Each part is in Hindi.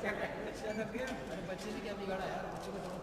बच्चे ने क्या बिगाड़ा यार, बच्चे को छोड़ो।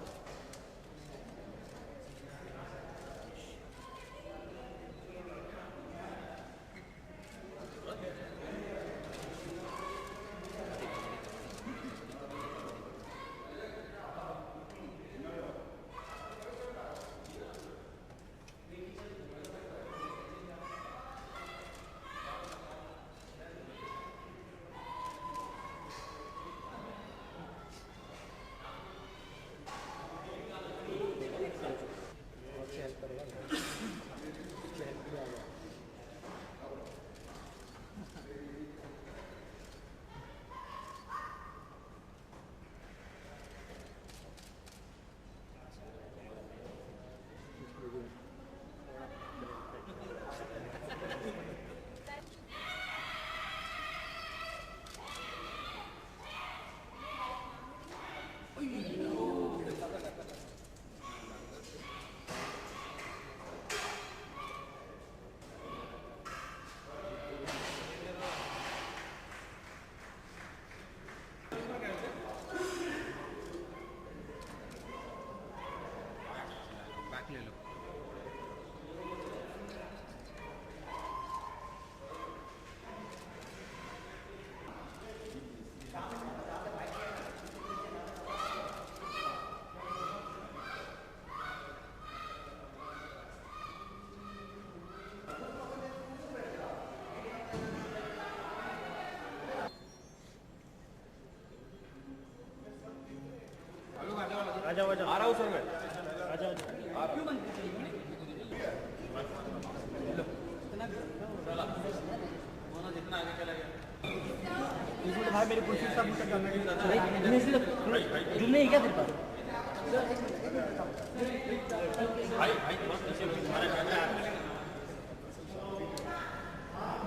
आजा आजा आ रहा हूँ सर मैं। आजा आजा क्यों बंद जितना आगे चला गया भाई मेरी कोशिश सब मुझसे करना है जुड़ने ही क्या तेरे पास भाई भाई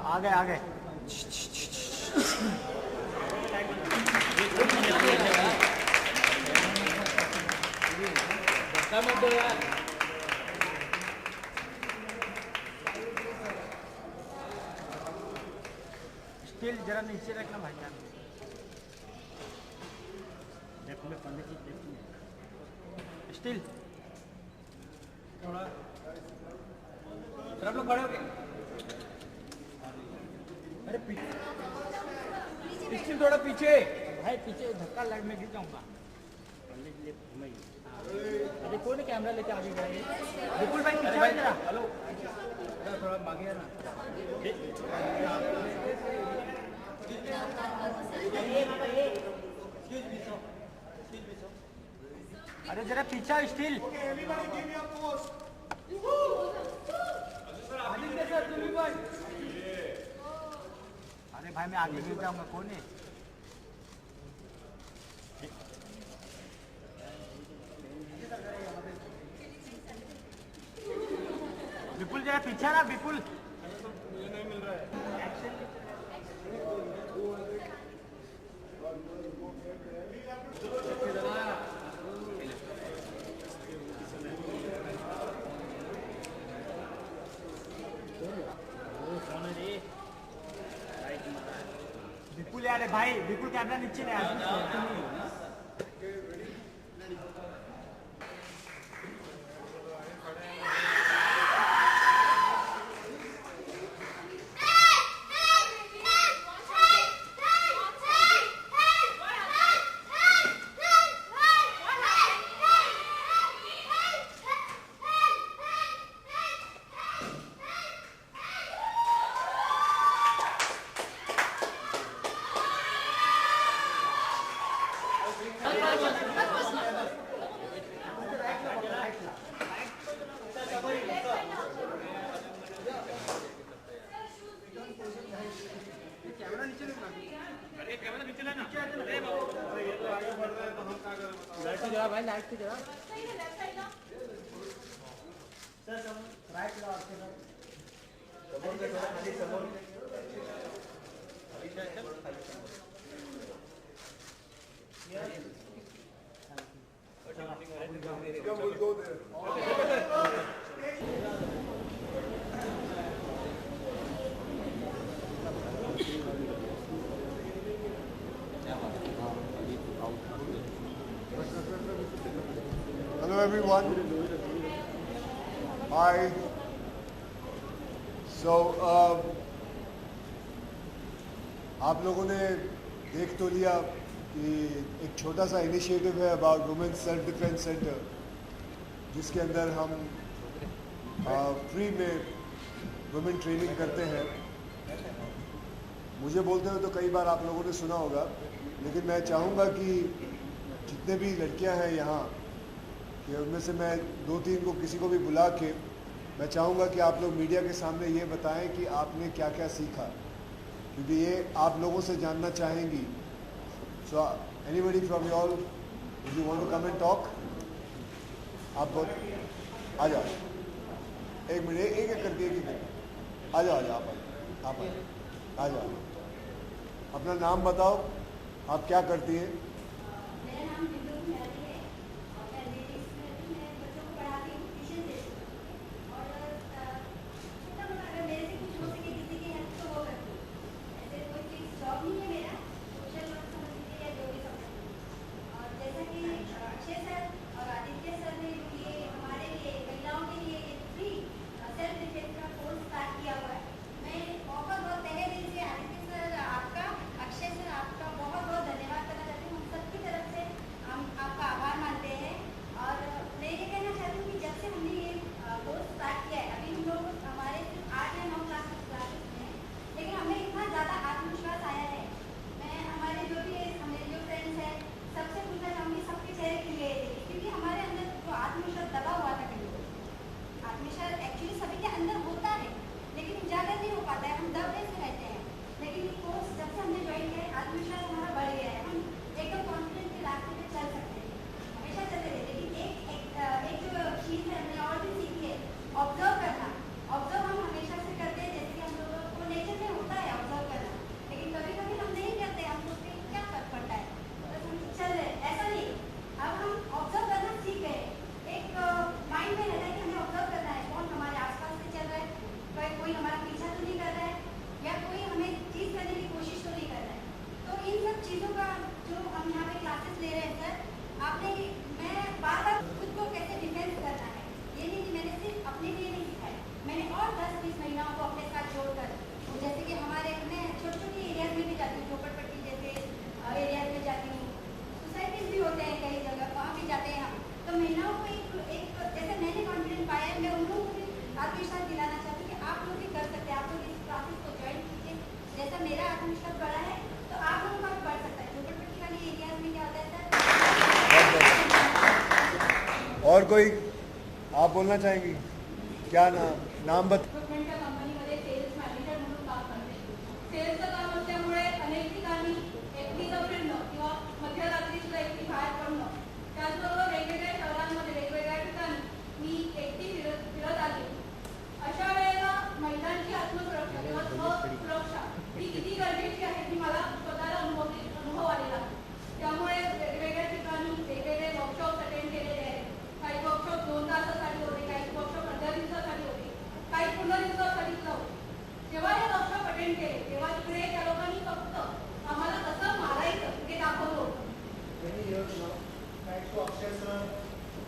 आ गए आ गए स्टील जरा नीचे रखना भाई जान लेफ्ट में पन्ने की लेफ्ट में स्टील थोड़ा सर आप लोग खड़े हो गए अरे पीछे स्टील थोड़ा पीछे भाई पीछे धक्का लग में गिर जाऊंगा पन्ने की लेफ्ट घुमाइए अरे कौन कैमरा लेके आगे गए विपुल भाई पीछे भाई जरा हेलो थोड़ा मांगे ना अरे जरा पीछा स्टील अरे भाई मैं आगे गिर जाऊंगा कौन है विपुल जरा पीछा ना विपुल मुझे नहीं मिल रहा है विपुल यार भाई विपुल कैमरा नीचे नहीं आ भाई लाइट से जरा राइट लो everyone. Hi. So, आप लोगों ने देख तो लिया कि एक छोटा सा इनिशिएटिव है about women self defence centre, जिसके अंदर हम फ्री में वुमेन ट्रेनिंग करते हैं। मुझे बोलते हुए तो कई बार आप लोगों ने सुना होगा, लेकिन मैं चाहूँगा कि जितने भी लड़कियां हैं यहाँ कि उनमें से मैं 2-3 को किसी को भी बुला के मैं चाहूँगा कि आप लोग मीडिया के सामने ये बताएं कि आपने क्या क्या सीखा, क्योंकि ये आप लोगों से जानना चाहेंगी। So anybody from you all, if you want to come and talk, आप आ जाओ। एक मिनट, एक एक करके आ जाओ, आप आ जाओ। अपना नाम बताओ, आप क्या करती हैं? और कोई आप बोलना चाहेंगी? क्या नाम बता।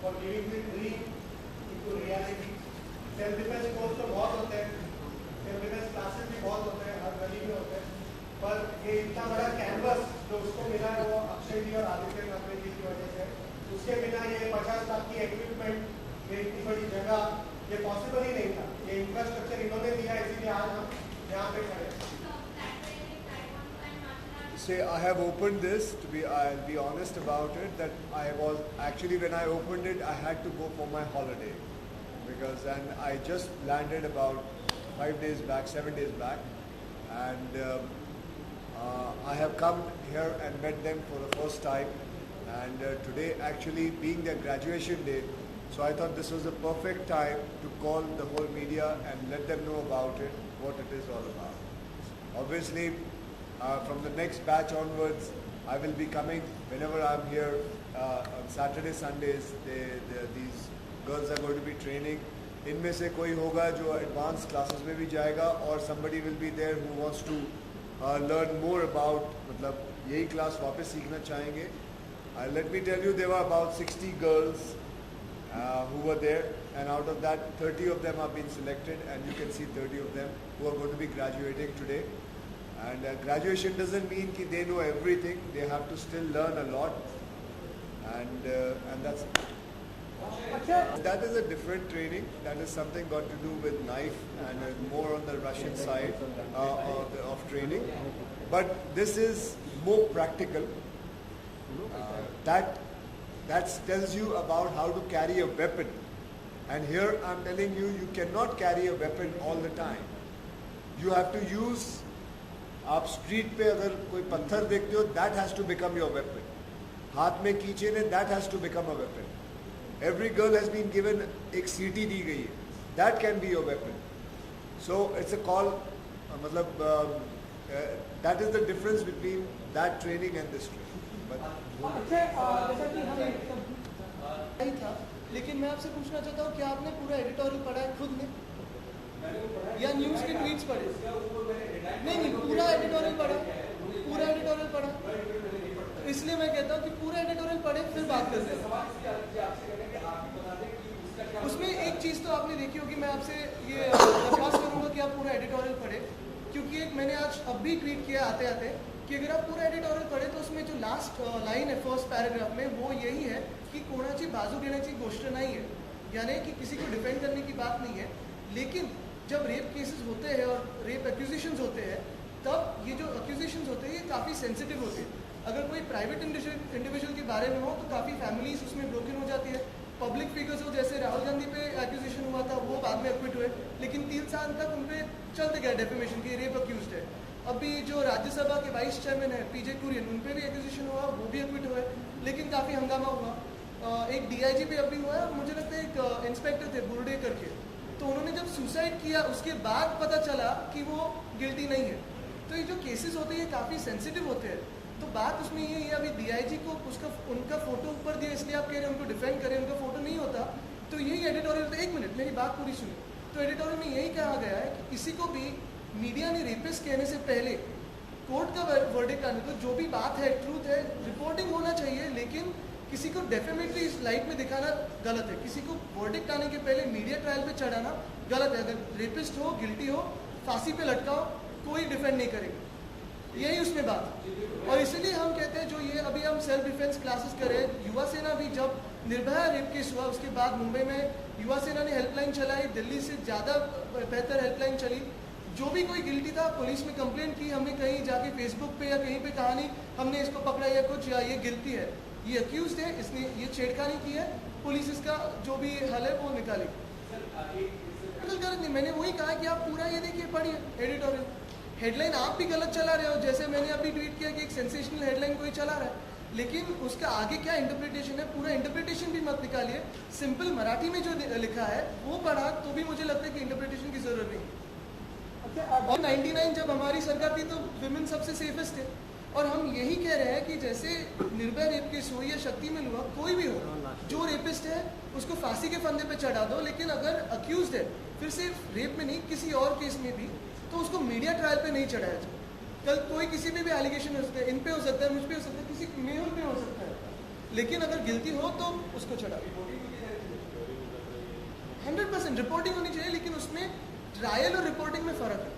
For giving the dream into reality. Self defence course तो बहुत होते हैं, सेल्फ डिफेंस क्लासेस भी बहुत होते हैं, हर गली में होते हैं, पर ये इतना बड़ा कैनवस जो उसको मिला है वो अक्षय जी और आदित्य नाथ जी की वजह से। उसके बिना ये 50 लाख की इक्विपमेंट, ये इतनी बड़ी जगह, ये पॉसिबल ही नहीं था। ये इंफ्रास्ट्रक्चर इन्होंने दिया, इसीलिए आज हम यहाँ पे खड़े हैं। Say, I have opened this, I'll be honest about it, that I was actually, when I opened it, I had to go for my holiday, because, and I just landed about 5 days back, 7 days back, and I have come here and met them for the first time, and today actually being their graduation day, so I thought this was the perfect time to call the whole media and let them know about it, what it is all about. Obviously, from the next batch onwards, I will be coming whenever I'm here on Saturday, Sundays. These girls are going to be training. इनमें से कोई होगा जो advanced classes में भी जाएगा, और somebody will be there who wants to learn more about, मतलब यही class वापस सीखना चाहेंगे. Let me tell you, there were about 60 girls who were there, and out of that 30 of them have been selected, and you can see 30 of them who are going to be graduating today. And graduation doesn't mean that they know everything. They have to still learn a lot, and that's it. That is a different training. That is something got to do with knife and more on the Russian side of training. But this is more practical. That tells you about how to carry a weapon. And here I'm telling you, you cannot carry a weapon all the time. You have to use. आप स्ट्रीट पे अगर कोई पत्थर देखते हो, that has to become your weapon. हाथ में कीचेन है, that has to become a weapon. Every girl has been given एक सीटी दी गई है, that can be your weapon. So it's a call, मतलब that is the difference between that training and this training. नहीं था, लेकिन मैं आपसे पूछना चाहता हूँ, क्या आपने पूरा एडिटोरियल पढ़ा है खुद ने या न्यूज़ के ट्वीट्स पढ़े? नहीं, पूरा एडिटोरियल पढ़ा, इसलिए मैं कहता हूँ कि पूरा एडिटोरियल पढ़े फिर बात करते हैं। उसमें एक चीज़ तो आपने देखी होगी, मैं आपसे ये विश्वास करूँगा कि आप पूरा एडिटोरियल पढ़े, क्योंकि एक मैंने आज अब भी ट्वीट किया आते आते कि अगर आप पूरा एडिटोरियल पढ़े तो उसमें जो लास्ट लाइन है फर्स्ट पैराग्राफ में, वो यही है कि कोणाची बाजू घेण्याची गोष्ट नहीं है, यानी कि किसी को डिफेंड करने की बात नहीं है। लेकिन जब रेप केसेस होते हैं और रेप एक्यूजेशंस होते हैं, तब ये जो एक्यूजेशंस होते हैं ये काफ़ी सेंसिटिव होते हैं। अगर कोई प्राइवेट इंडिविजुअल के बारे में हो तो काफ़ी फैमिलीज उसमें ब्रोकन हो जाती है। पब्लिक फिगर्स हो, जैसे राहुल गांधी पे एक्यूजेशन हुआ था, वो बाद में एक्विट हुए, लेकिन 3 साल तक उन पर चलते गए डेफेमेशन की, रेप अक्यूज है। अभी जो राज्यसभा के वाइस चेयरमैन है पीजे कुरियन, उन पर भी एक्यूजेशन हुआ, वो भी एक्विट हुए, लेकिन काफ़ी हंगामा हुआ। एक DIG पे अभी हुआ है, मुझे लगता है एक इंस्पेक्टर थे बुर्डे करके, तो उन्होंने जब सुसाइड किया उसके बाद पता चला कि वो गिल्टी नहीं है। तो ये जो केसेस होते हैं ये काफ़ी सेंसिटिव होते हैं। तो बात उसमें ये है, अभी DIG को उनका फोटो ऊपर दिया, इसलिए आप कह रहे हैं उनको डिफेंड करें, उनका फोटो नहीं होता तो यही एडिटोरियल। एक मिनट मेरी बात पूरी सुनिए। तो एडिटोरियल में यही कहा गया है कि किसी को भी मीडिया ने रेपिस्ट कहने से पहले कोर्ट का वर्डिक्ट आने को, जो भी बात है ट्रूथ है, रिपोर्टिंग होना चाहिए, लेकिन किसी को डेफेमेटरी इस लाइट में दिखाना गलत है। किसी को वर्डिक्ट आने के पहले मीडिया ट्रायल पे चढ़ाना गलत है। अगर रेपिस्ट हो, गिल्टी हो, फांसी पे लटकाओ, कोई डिफेंड नहीं करेगा, यही उसमें बात। और इसलिए हम कहते हैं जो ये अभी हम सेल्फ डिफेंस क्लासेस करें, युवा सेना भी जब निर्भया रेप केस हुआ उसके बाद मुंबई में युवा सेना ने हेल्पलाइन चलाई, दिल्ली से ज़्यादा बेहतर हेल्पलाइन चली। जो भी कोई गिल्टी था पुलिस में कंप्लेंट की, हमने कहीं जाके फेसबुक पे या कहीं पे कहा नहीं हमने इसको पकड़ा या कुछ, या ये गिल्टी है, ये अक्यूज है, इसने ये छेड़खानी की है, पुलिस इसका जो भी हल है वो निकालेगी। गलत नहीं, मैंने वही कहा कि आप पूरा ये देखिए, पढ़िए एडिटोरियल। हेडलाइन आप भी गलत चला रहे हो, जैसे मैंने अभी ट्वीट किया कि एक सेंसेशनल हेडलाइन कोई चला रहा है, लेकिन उसका आगे क्या इंटरप्रिटेशन है, पूरा इंटरप्रिटेशन भी मत निकालिए। सिंपल मराठी में जो लिखा है वो पढ़ा तो भी मुझे लगता है कि इंटरप्रिटेशन की जरूरत नहीं। और 99 जब हमारी सरकार थी तो विमेन सबसे सेफेस्ट थे, और हम यही कह रहे हैं कि जैसे निर्भया रेप केस हो या शक्ति में हुआ, कोई भी हो, जो रेपिस्ट है उसको फांसी के फंदे पे चढ़ा दो, लेकिन अगर अक्यूज्ड है, फिर सिर्फ रेप में नहीं किसी और केस में भी, तो उसको मीडिया ट्रायल पे नहीं चढ़ाया जाए। कल कोई किसी पे भी एलिगेशन हो सकता है, इन पे हो सकता है, मुझ पे हो सकता है, किसी मेहुल पे हो सकता है, लेकिन अगर गिल्टी हो तो उसको चढ़ा। 100% रिपोर्टिंग होनी चाहिए, लेकिन उसमें ट्रायल और रिपोर्टिंग में फर्क है।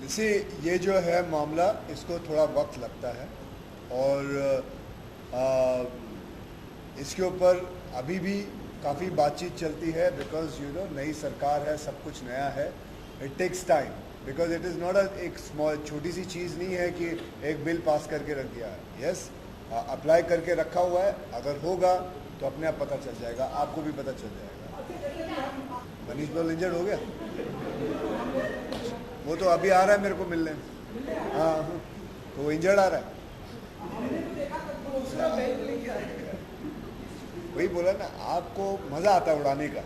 जैसे ये जो है मामला, इसको थोड़ा वक्त लगता है, और इसके ऊपर अभी भी काफ़ी बातचीत चलती है, बिकॉज यू नो नई सरकार है, सब कुछ नया है। It takes time, because it is not एक स्मॉल छोटी सी चीज़ नहीं है कि एक बिल पास करके रख दिया है। यस, अप्लाई करके रखा हुआ है, अगर होगा तो अपने आप पता चल जाएगा, आपको भी पता चल जाएगा। मनीष बल इंजर्ड हो गया, वो तो अभी आ रहा है मेरे को मिलने। हाँ, तो वो इंजर्ड आ रहा है, वही बोला ना, आपको मज़ा आता है उड़ाने का।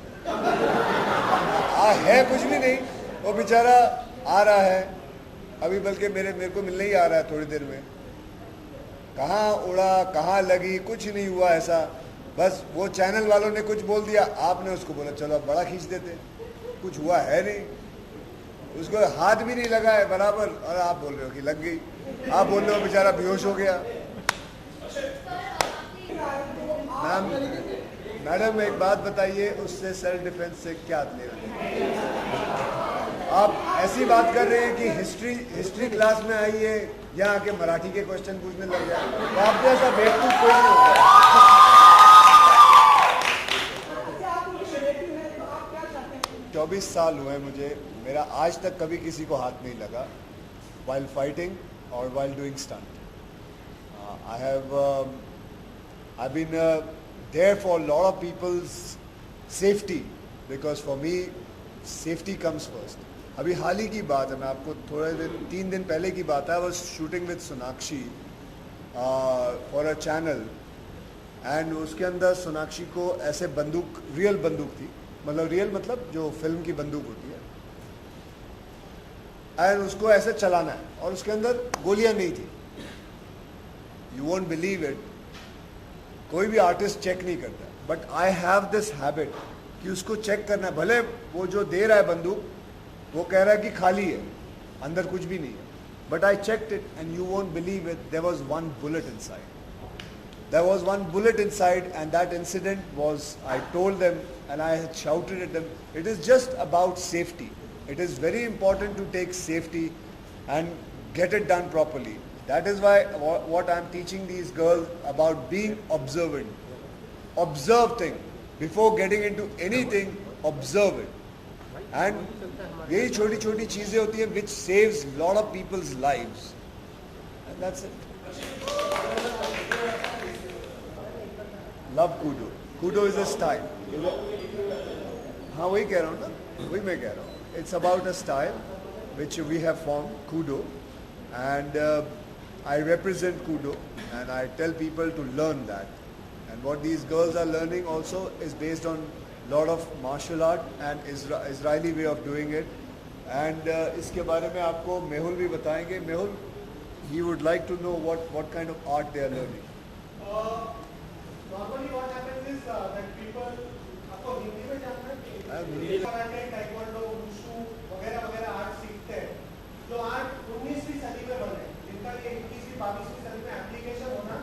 है कुछ भी नहीं, वो बेचारा आ रहा है अभी, बल्कि मेरे को मिलने ही आ रहा है थोड़ी देर में। कहाँ उड़ा, कहाँ लगी, कुछ नहीं हुआ ऐसा, बस वो चैनल वालों ने कुछ बोल दिया, आपने उसको बोला चलो अब बड़ा खींच देते, कुछ हुआ है नहीं। उसको हाथ भी नहीं लगा है बराबर, और आप बोल रहे हो कि लग गई। आप बोल रहे हो बेचारा बेहोश हो गया। मैडम एक बात बताइए, उससे सेल्फ डिफेंस से क्या लेना? आप ऐसी बात कर रहे हैं कि हिस्ट्री क्लास में आइए, यहाँ आके मराठी के क्वेश्चन पूछने लग जाए, तो आप जैसा बेवकूफ कोई नहीं होगा। 24 साल हुए मुझे, मेरा आज तक कभी किसी को हाथ नहीं लगा while fighting or while doing stunt. I've been there for a lot of people's safety, because for me safety comes first. अभी हाल ही की बात है, मैं आपको थोड़े दिन 3 दिन पहले की बात है। I was shooting with Sonakshi for a channel, and उसके अंदर सोनाक्षी को ऐसे बंदूक, रियल बंदूक थी, मतलब रियल मतलब जो फिल्म की बंदूक होती है, एंड उसको ऐसे चलाना है, और उसके अंदर गोलियां नहीं थी। यू वोंट बिलीव इट, कोई भी आर्टिस्ट चेक नहीं करता, but I have this habit कि उसको चेक करना है। भले वो जो दे रहा है बंदूक वो कह रहा है कि खाली है, अंदर कुछ भी नहीं है, but I checked it and you won't believe it, there was one bullet inside. There was one bullet inside, and that incident was, I told them and I had shouted at them, it is just about safety. It is very important to take safety and get it done properly. That is why what I am teaching these girls about being observant. Observe things. Before getting into anything, observe it. And यही छोटी छोटी चीजें होती हैं which saves lot of people's lives. And that's it. Love Kudo. Kudo is a style. हाँ वही कह रहा हूँ ना, वही मैं कह रहा हूँ. It's about a style which we have formed, Kudo, and I represent Kudo, and I tell people to learn that. And what these girls are learning also is based on lot of martial art and Israeli way of doing it. And इसके बारे में आपको मेहुल भी बताएंगे. Mehul, he would like to know what kind of art they are learning. Normally what happens is that people, आपको हिंदी में जानना है, कराटे, ताइक्वांडो, वुशु वगैरह वगैरह आर्ट सीखते हैं, जो आर्ट 19वीं सदी में बने, जिनका ये 21वीं 22वीं सदी में एप्लीकेशन होना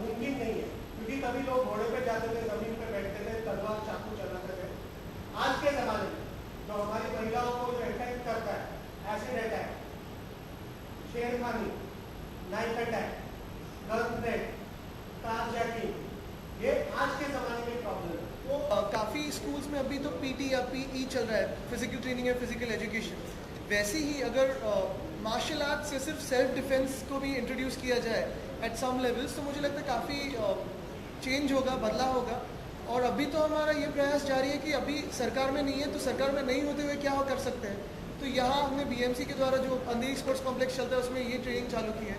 मुमकिन नहीं है, क्योंकि तभी लोग घोड़े पे जाते थे, जमीन पे बैठते थे, तलवार चाकू चलाते थे। आज के जमाने में जो हमारी महिलाओं को जो अटैक करता है, एसिड अटैक, शेरखानी, knife attack, gun threat, carjacking, ये आज के ज़माने में प्रॉब्लम है। वो काफ़ी स्कूल्स में अभी तो पीटी या पीई चल रहा है, फिजिकल ट्रेनिंग या फिजिकल एजुकेशन। वैसे ही अगर मार्शल आर्ट से सिर्फ सेल्फ डिफेंस को भी इंट्रोड्यूस किया जाए एट सम लेवल्स, तो मुझे लगता है काफ़ी चेंज होगा, बदलाव होगा। और अभी तो हमारा ये प्रयास जारी है कि अभी सरकार में नहीं है, तो सरकार में नहीं होते हुए क्या कर सकते हैं। तो यहाँ हमने बीएमसी के द्वारा जो अंधेरी स्पोर्ट्स कॉम्प्लेक्स चलता है उसमें ये ट्रेनिंग चालू की है।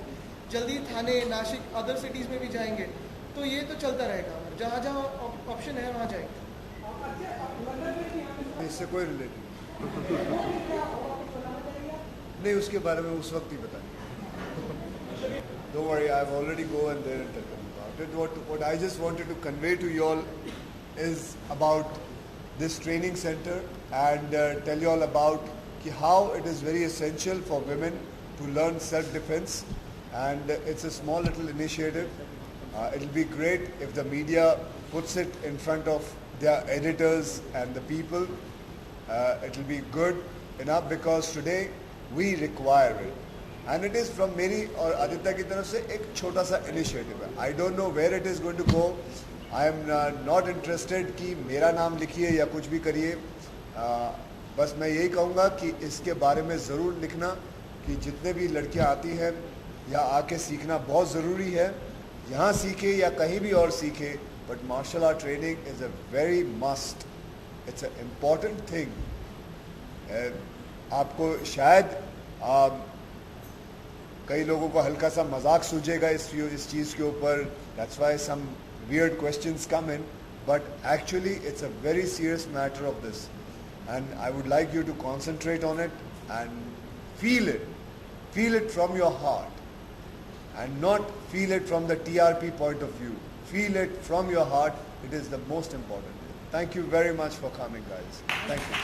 जल्दी थाने, नासिक, अदर सिटीज़ में भी जाएंगे, तो ये तो चलता रहेगा। जहाँ जहाँ ऑप्शन है वहाँ जाएंगे। इससे कोई रिलेटेड नहीं, उसके बारे में उस वक्त ही बताएंगे। Don't worry, I've already go and there and tell them about it. What I just wanted to convey to you all is about this training center and tell you all about how it is very essential for women to learn self-defense, and it's a small little initiative. It'll be great if the media puts it in front of their editors and the people. It'll be good enough because today we require it. And it is from मेरी और आदित्य की तरफ से एक छोटा सा इनिशिएटिव है. I don't know where it is going to go. I am not interested कि मेरा नाम लिखिए या कुछ भी करिए. बस मैं यही कहूँगा कि इसके बारे में ज़रूर लिखना कि जितने भी लड़कियाँ आती हैं या आके सीखना बहुत ज़रूरी है. यहाँ सीखे या कहीं भी और सीखे, but martial art training is a very must. It's a important thing. आपको शायद कई लोगों को हल्का सा मजाक सूझेगा इस चीज़ के ऊपर. That's why some weird questions come in, but actually it's a very serious matter of this, and I would like you to concentrate on it and feel it from your heart and not feel it from the TRP point of view. Feel it from your heart. It is the most important thing. Thank you very much for coming, guys. Thank you.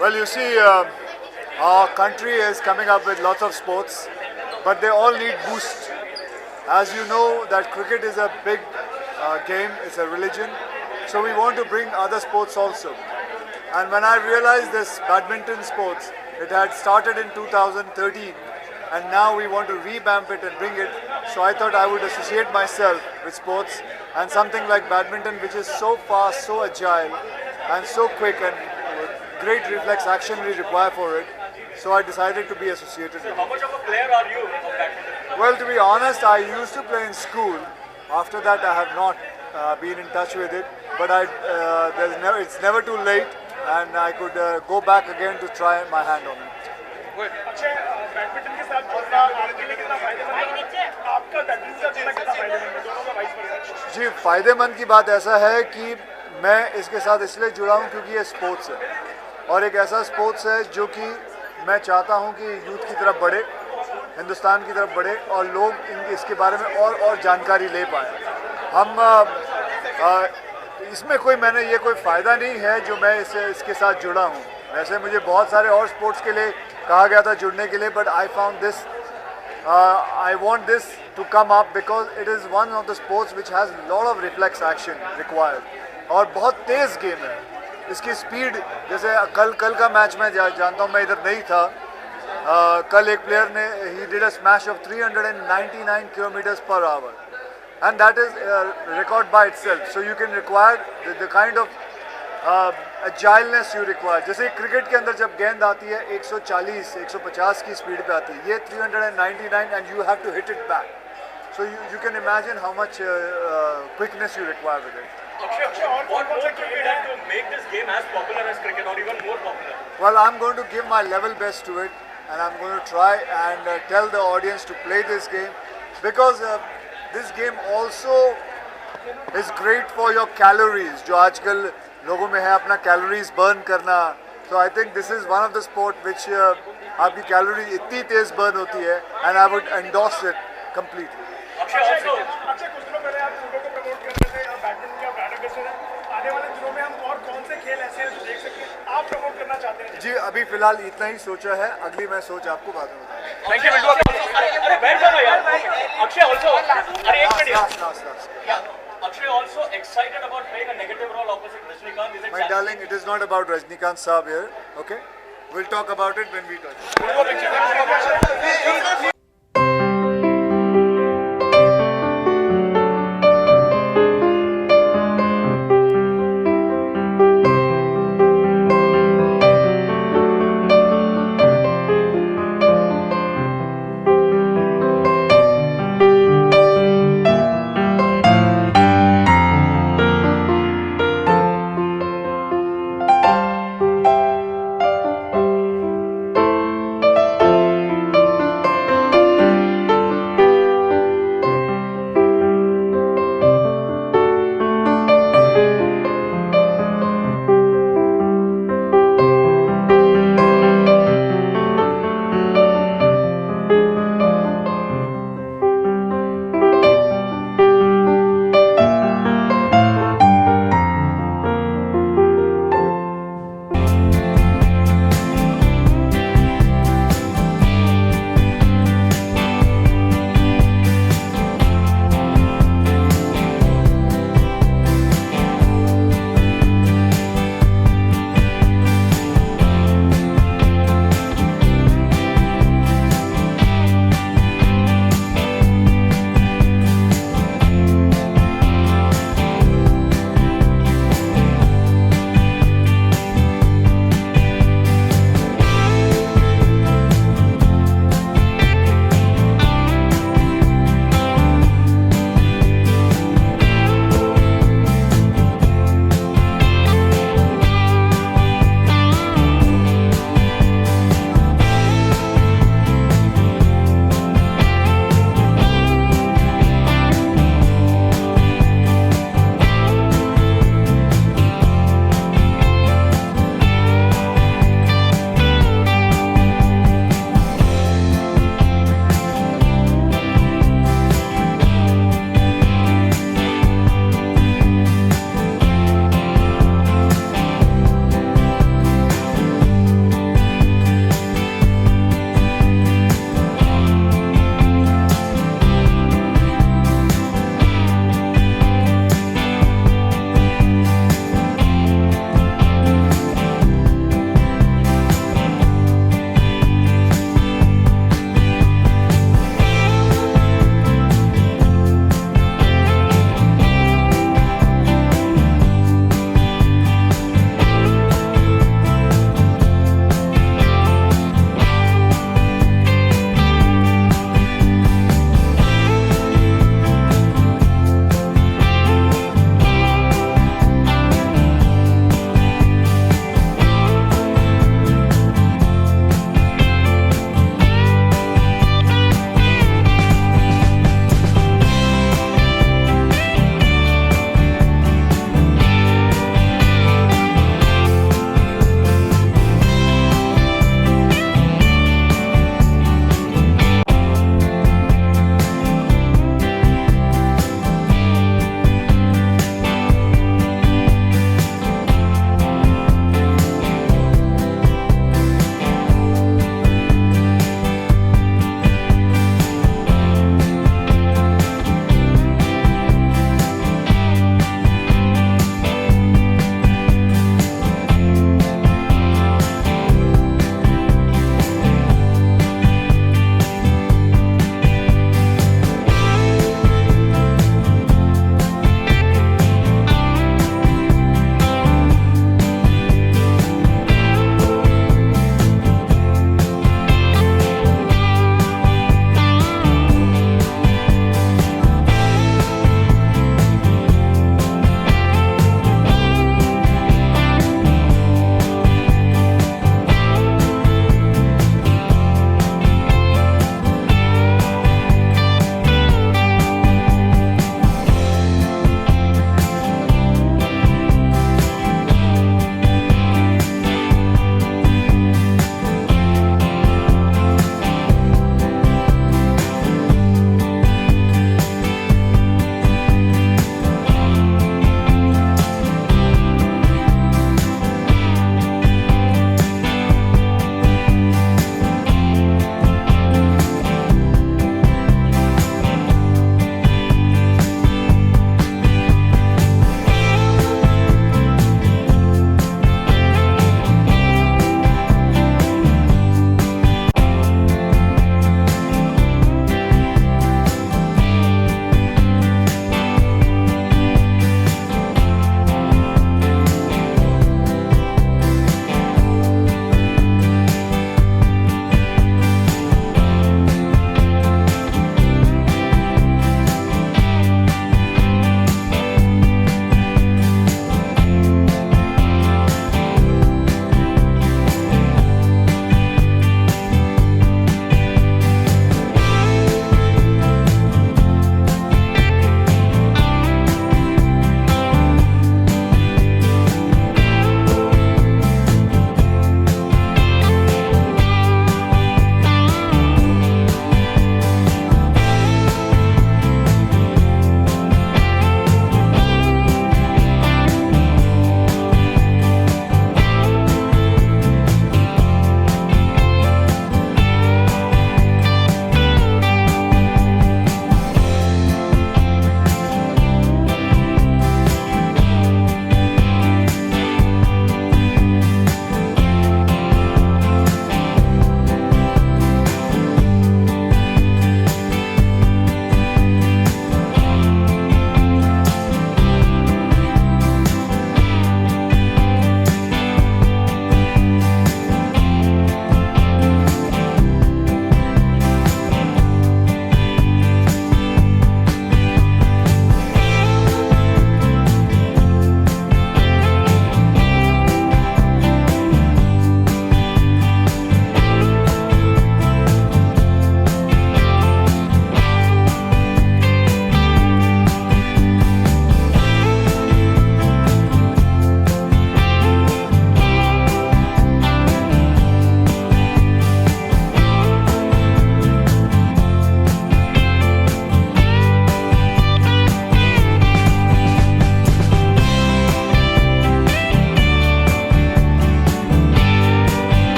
Well, you see, our country is coming up with lots of sports, but they all need boost. As you know, that cricket is a big game, it's a religion, so we want to bring other sports also. And when I realized this badminton sports, it had started in 2013, and now we want to revamp it and bring it. So I thought I would associate myself with sports, and something like badminton, which is so fast, so agile, and so quick, and great reflex action we require for it. So I decided to be associated with it. How much of a player are you of badminton? Well, to be honest, I used to play in school. After that, I have not been in touch with it. But it's never too late, and I could go back again to try my hand on it. Akshay badminton के साथ जुड़ना आपके लिए कितना फायदेमंद है आपका बैडमिंटन का जुड़ना कितना फायदेमंद है दोनों का वाइस वर्सा जी, फायदेमंद की बात ऐसा है कि मैं इसके साथ इसलिए जुड़ा हूँ क्योंकि ये स्पोर्ट्स है, और एक ऐसा स्पोर्ट्स है जो कि मैं चाहता हूँ कि यूथ की तरफ बढ़े, हिंदुस्तान की तरफ बढ़े, और लोग इसके बारे में और जानकारी ले पाएँ. इसमें मैंने ये कोई फ़ायदा नहीं है जो मैं इसके साथ जुड़ा हूँ. वैसे मुझे बहुत सारे और स्पोर्ट्स के लिए कहा गया था जुड़ने के लिए, but I found this, I want this to come up because it is one of the sports which has lot of reflex action required, और बहुत तेज़ गेम है. इसकी स्पीड, जैसे कल का मैच मैं जानता हूँ, मैं इधर नहीं था. कल एक प्लेयर ने he did a smash of 399 kilometres per hour, and that is record by itself. So you can require the kind of agileness you require. जैसे क्रिकेट के अंदर जब गेंद आती है 140 150 की स्पीड पे आती है, ये 399 and you have to hit it back. So you can imagine how much quickness you require with it. Akshay और what more can be done to make this game as popular as cricket or even more popular? Well, I'm going to give my level best to it, and I'm going to try and tell the audience to play this game, because this game also is great for your calories, जो आजकल लोगों में है अपना calories burn करना. So I think this is one of the sport which आपकी calories इतनी तेज burn होती है, and I would endorse it completely. Akshay कुछ दिनों पहले आप जूडो को प्रमोट कर रहे थे, अब बैडमिंटन का ब्रांड एम्बेसडर है. आने वाले दिनों में हम और कौन से खेल ऐसे हैं जो देख सकते हैं आप प्रमोट करना चाहते हैं? जी, अभी फिलहाल इतना ही सोचा है, अगली मैं सोच आपको बाद में बताऊंगा. Thank you. अरे बैठ जाओ यार. अक्षय also अरे एक minute. Akshay also excited about playing a negative role opposite Rajnikant. Is it My darling, it is not about Rajnikant Saab here, okay? We'll talk about it when we touch.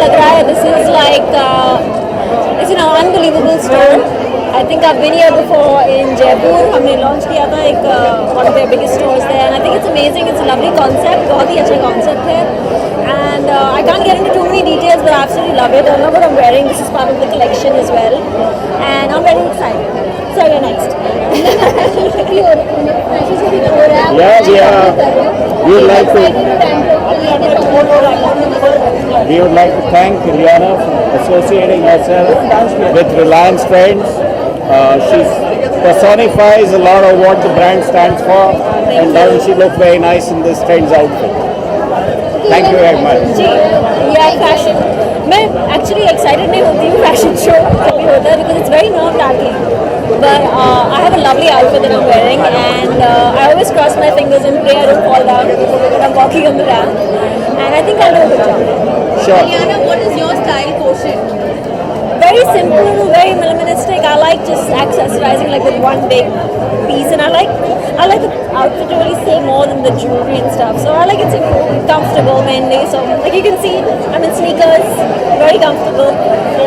लग रहा है. This is like it's an unbelievable store. I think I've been here before in Jaipur. हमने launch किया था एक one of their biggest stores there, and I think it's amazing. It's a lovely concept. बहुत ही अच्छा concept है. And I can't get into too many details, but I absolutely love it. I love what I'm wearing. This is part of the collection as well, and I'm very excited. So you're next. We would like to thank Rihanna for associating herself with Reliance Trends. She personifies a lot of what the brand stands for, and doesn't she look very nice in this Trends outfit? Thank you very much. Yeah, fashion. मैं actually excited नहीं होती हूँ fashion show जब भी होता है because it's very nerve-wracking. But I have a lovely outfit that I'm wearing, and I always cross my fingers and pray I don't fall down when I'm walking on the ramp. And I think I'll do a good job. Sure. Rihanna, what is your style quotient? Very simple, very minimalistic. I like just accessorizing like with one big piece, and I like the outfit to really say more than the jewelry and stuff. So I like it simple, comfortable mainly. So like you can see, I'm in sneakers, very comfortable.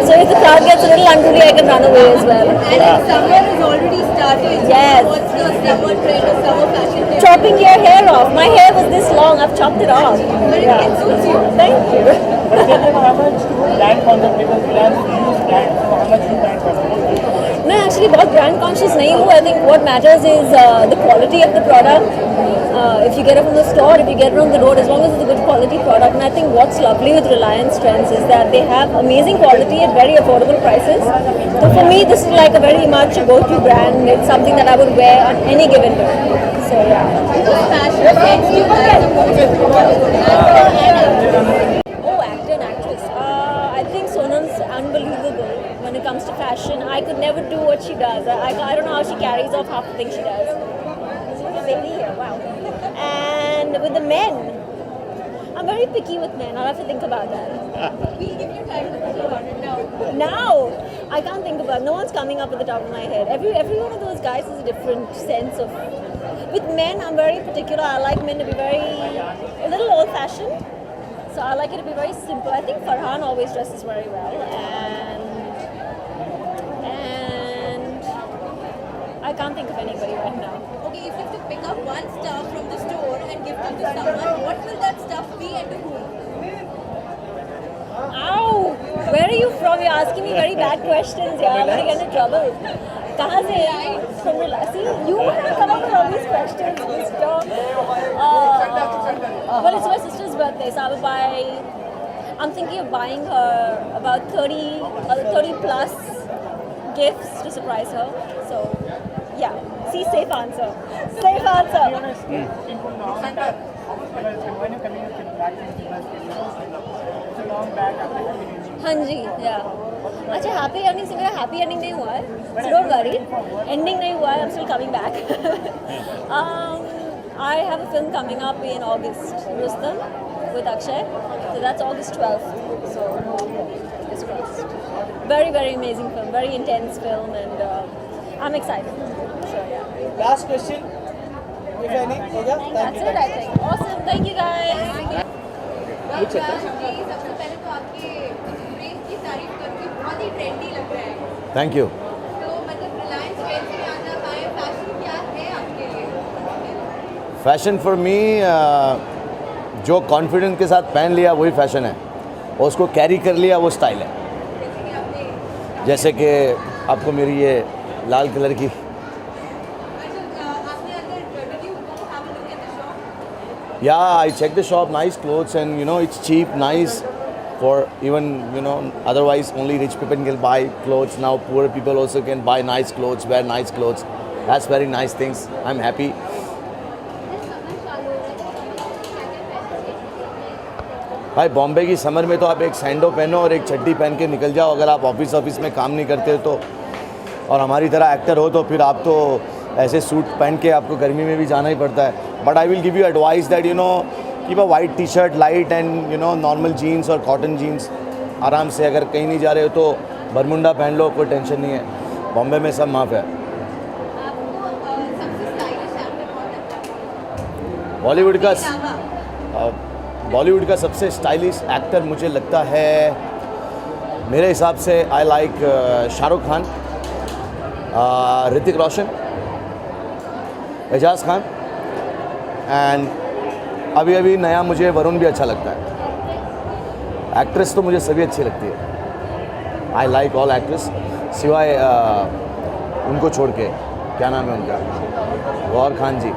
So if the crowd gets a little unruly, I can run away as well. And summer has already started. Yes. What's the summer trend or summer fashion trend? Chopping your hair off. My hair was this long. I've chopped it off. But it suits you. Thank you. But tell them how much brand concept because Reliance use brand, so how much you brand concept? मैं एक्चुअली बहुत ब्रांड कॉन्शियस नहीं हूँ. I think what matters is the quality of the product. If you get it from the store, if you get it on the road, as long as it's a good quality product. And I think what's lovely with Reliance Trends is that they have amazing quality at very affordable prices. So for me, this is like a very much a go-to brand. It's something that I would wear on any given day. So yeah. What fashion trends do you like the most? Oh, actor and actress. I think Sonam's unbelievable when it comes to fashion. I could never do what she does. I don't know how she carries off half the things she does. She's a lady here, wow. And with the men, I'm very picky with men. I'll have to think about that. We'll give you time to think about it now. Now, I can't think about it. No one's coming up at the top of my head. Every one of those guys has a different sense of... With men, I'm very particular. I like men to be a little old-fashioned. So I like it to be very simple. I think Farhan always dresses very well, and I can't think of anybody right now. Okay, if you have to pick up one stuff from the store and give it to someone, what will that stuff be and to whom? Ow! Where are you from? You're asking me very bad questions. Yeah, I'm gonna get into trouble. कहाँ से? From Reliance. See, you have come up with all these questions, Mister. Well, it's my sister's birthday, so I will buy. I'm thinking of buying her about 30 plus gifts to surprise her. So, yeah. See, safe answer. Safe answer. When you coming up with black and it's a long back after having हाँ जी, या. अच्छा, हैप्पी एंडिंग से मेरा हैप्पी एंडिंग नहीं हुआ है. So don't worry. एंडिंग नहीं हुआ है. I'm still coming back. I have a film coming up in August, Rustam, with Akshay. So that's August 12th. So fingers crossed. Very, very amazing film. Very intense film, and I'm excited. So yeah. Last question, if any. हो गया? That's it, I think. Awesome. Thank you guys. सबसे पहले तो आपके ड्रेस की तारीफ करके बहुत ही ट्रेंडी लग रहा है. Thank you. तो मतलब रिलायंस ट्रेंड्स में आज आप आए, फैशन क्या है आपके लिए? फैशन फॉर मी जो कॉन्फिडेंस के साथ पहन लिया वही फैशन है, और उसको कैरी कर लिया वो स्टाइल है. जैसे कि आपने जैसे कि आपको मेरी ये लाल कलर की, आपने अगर did you go have a look at the shop? या I check the shop, nice clothes and it's cheap, nice for even otherwise only rich people can buy clothes. Now poor people also can buy nice clothes, wear nice clothes. That's very nice things. I'm happy. भाई बॉम्बे की समर में तो आप एक सैंडो पहनो और एक चड्डी पहन के निकल जाओ अगर आप ऑफिस में काम नहीं करते तो, और हमारी तरह एक्टर हो तो फिर आप तो ऐसे सूट पहन के आपको गर्मी में भी जाना ही पड़ता है. But I will give you advice that keep a white T shirt light and normal jeans और कॉटन जीन्स. आराम से अगर कहीं नहीं जा रहे हो तो बरमुंडा पहन लो, कोई टेंशन नहीं है. बॉम्बे में सब माफ़ है. आपको सबसे स्टाइलिश एक्टर कौन लगता है? बॉलीवुड का अलावा बॉलीवुड का सबसे स्टाइलिश एक्टर मुझे लगता है मेरे हिसाब से I like Shahrukh Khan, Hrithik Roshan, Ejaz Khan and अभी अभी नया मुझे वरुण भी अच्छा लगता है। एक्ट्रेस तो मुझे सभी अच्छी लगती है, आई लाइक ऑल एक्ट्रेस सिवाय उनको छोड़ के, क्या नाम है उनका, गौर खान जी।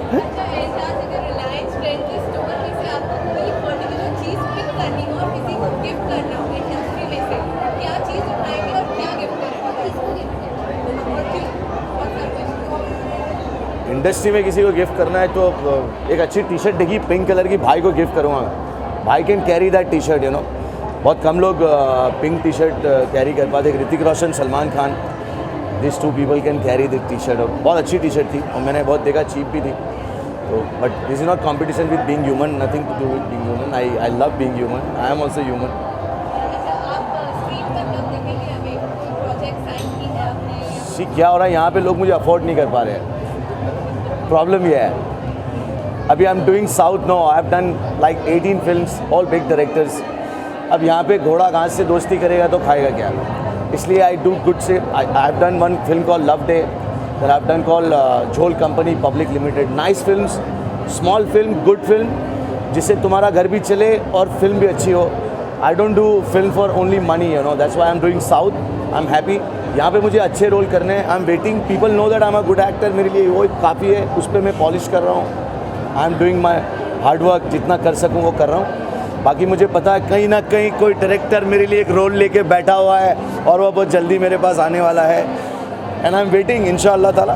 अच्छा ऐसा अगर रिलायंस ट्रेंड की स्टोर में से आपको कोई पर्टिकुलर चीज़ पिक करनी हो और किसी को गिफ्ट करना हो इंडस्ट्री में से, क्या चीज़ उठाएंगे और क्या गिफ्ट करेंगे? और क्यों? और सर्विस इंडस्ट्री में किसी को गिफ्ट करना है तो एक अच्छी टी शर्ट देखी पिंक कलर की, भाई को गिफ्ट करूँगा। भाई can carry that T shirt, you know. बहुत कम लोग पिंक टी शर्ट कैरी कर पाते। Hrithik Roshan, Salman Khan, this two people can carry this T shirt. और बहुत अच्छी टी शर्ट थी और मैंने बहुत देखा चीप भी थी। तो but this is not competition with being human, nothing to do with being human. I love being human, I am also human. अच्छा आप स्क्रीन पर कब देखेंगे? अभी कोई प्रोजेक्ट साइन की है आपने? सी क्या हो रहा है यहाँ पे, लोग मुझे अफोर्ड नहीं कर पा रहे हैं। प्रॉब्लम ये है। अभी I am doing south no, I have done like 18 films, all big directors. अब यहाँ पे घोड़ा घास से दोस्ती करेगा तो खाएगा क्या? इसलिए आई डू गुड से। I have done one film call love day, then I have done call Jhol company public limited. Nice films, small film, good film, जिससे तुम्हारा घर भी चले और फिल्म भी अच्छी हो। I don't do film for only money, you know, that's why I am doing south. I am happy. यहाँ पे मुझे अच्छे रोल करने हैं। I am waiting, people know that I am a good actor. मेरे लिए वो काफ़ी है, उस पर मैं पॉलिश कर रहा हूँ। आई am doing my hard work, जितना कर सकूँ वो कर रहा हूँ। बाकी मुझे पता है कहीं ना कहीं कोई डायरेक्टर मेरे लिए एक रोल लेके बैठा हुआ है और वो बहुत जल्दी मेरे पास आने वाला है। एंड आई एम वेटिंग, इंशाअल्लाह ताला।